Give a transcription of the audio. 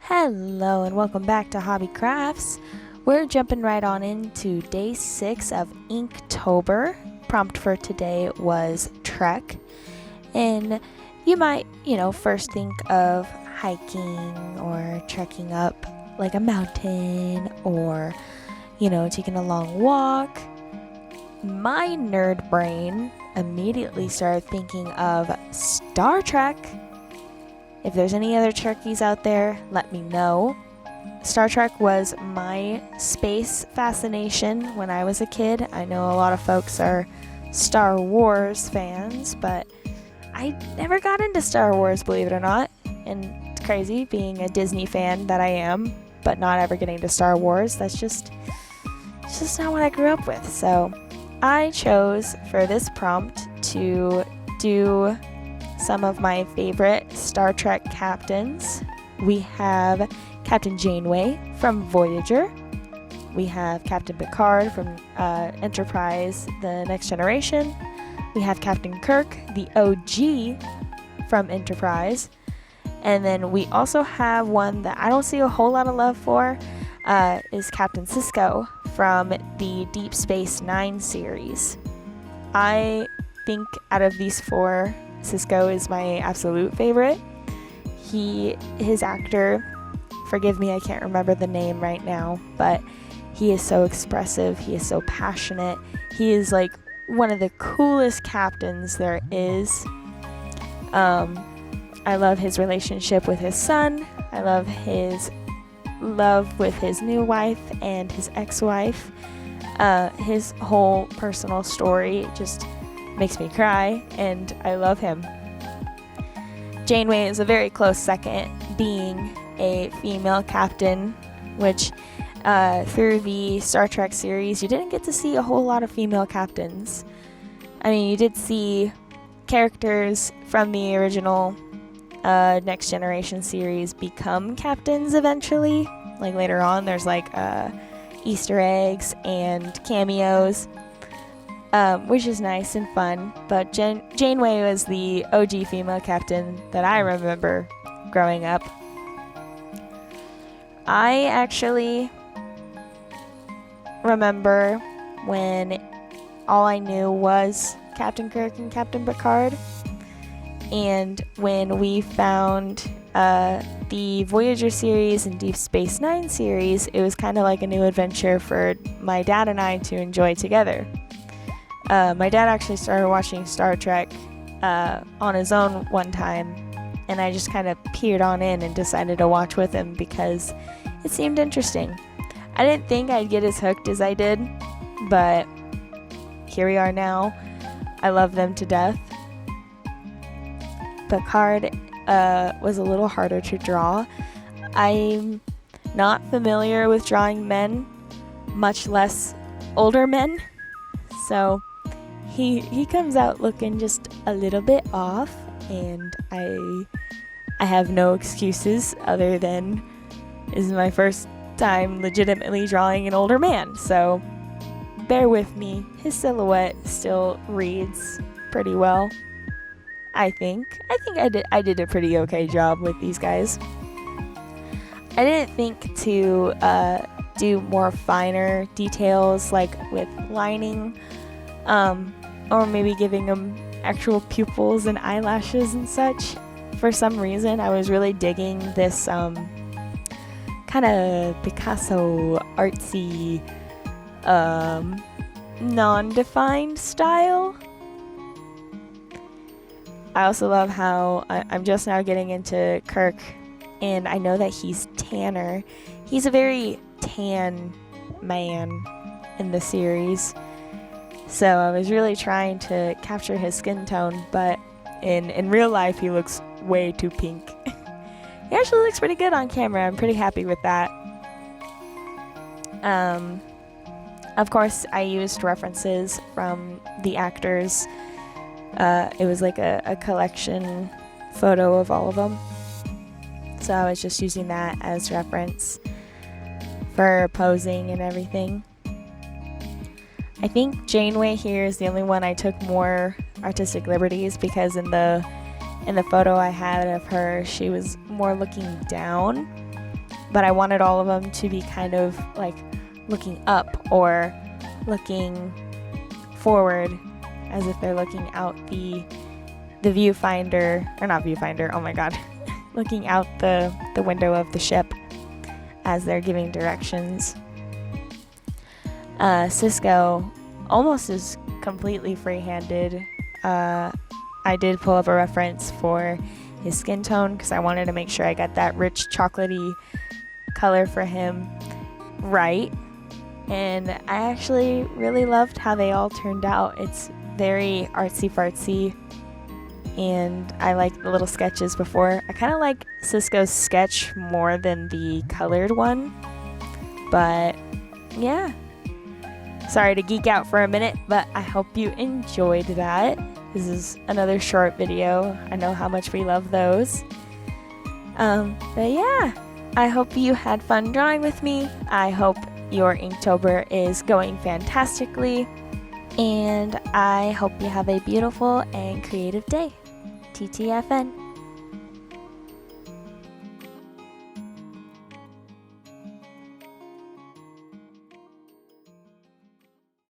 Hello and welcome back to Hobby Crafts. We're jumping right on into day 6 of Inktober. Prompt for today was trek. And you might, first think of hiking or trekking up like a mountain or, taking a long walk. My nerd brain immediately started thinking of Star Trek. If there's any other Trekkies out there, let me know. Star Trek was my space fascination when I was a kid. I know a lot of folks are Star Wars fans, but I never got into Star Wars, believe it or not. And it's crazy being a Disney fan that I am, but not ever getting to Star Wars. It's just not what I grew up with. So I chose for this prompt to do some of my favorite Star Trek captains. We have Captain Janeway from Voyager. We have Captain Picard from Enterprise, The Next Generation. We have Captain Kirk, the OG from Enterprise. And then we also have one that I don't see a whole lot of love for, is Captain Sisko from the Deep Space Nine series. I think out of these four, Sisko is my absolute favorite. His actor, forgive me, I can't remember the name right now, but he is so expressive, he is so passionate, he is like one of the coolest captains there is. I love his relationship with his son, I love his love with his new wife and his ex-wife. His whole personal story just makes me cry, and I love him. Janeway is a very close second, being a female captain, which through the Star Trek series, you didn't get to see a whole lot of female captains. I mean, you did see characters from the original Next Generation series become captains eventually. Like later on, there's like Easter eggs and cameos, which is nice and fun. But Janeway was the OG female captain that I remember growing up. I actually remember when all I knew was Captain Kirk and Captain Picard. And when we found the Voyager series and Deep Space Nine series, it was kind of like a new adventure for my dad and I to enjoy together. My dad actually started watching Star Trek on his own one time, and I just kind of peered on in and decided to watch with him because it seemed interesting. I didn't think I'd get as hooked as I did, but here we are now. I love them to death. Picard was a little harder to draw. I'm not familiar with drawing men, much less older men, so he comes out looking just a little bit off, and I have no excuses other than this is my first time legitimately drawing an older man, so bear with me. His silhouette still reads pretty well. I think I did a pretty okay job with these guys. I didn't think to do more finer details like with lining, or maybe giving them actual pupils and eyelashes and such. For some reason, I was really digging this kind of Picasso artsy non-defined style. I also love how I'm just now getting into Kirk, and I know that he's tanner. He's a very tan man in the series, so I was really trying to capture his skin tone, but in real life he looks way too pink. He actually looks pretty good on camera. I'm pretty happy with that. Of course, I used references from the actors. It was like a collection photo of all of them, so I was just using that as reference for posing and everything. I think Janeway here is the only one I took more artistic liberties, because in the photo I had of her, she was more looking down, but I wanted all of them to be kind of like looking up or looking forward, as if they're looking out the viewfinder, or not viewfinder, oh my god, looking out the window of the ship as they're giving directions. Cisco almost is completely free-handed. I did pull up a reference for his skin tone because I wanted to make sure I got that rich chocolatey color for him right. And I actually really loved how they all turned out. It's very artsy-fartsy, and I like the little sketches before. I kind of like Cisco's sketch more than the colored one, but yeah. Sorry to geek out for a minute, but I hope you enjoyed that. This is another short video. I know how much we love those. But yeah, I hope you had fun drawing with me. I hope your Inktober is going fantastically, and I hope you have a beautiful and creative day. TTFN.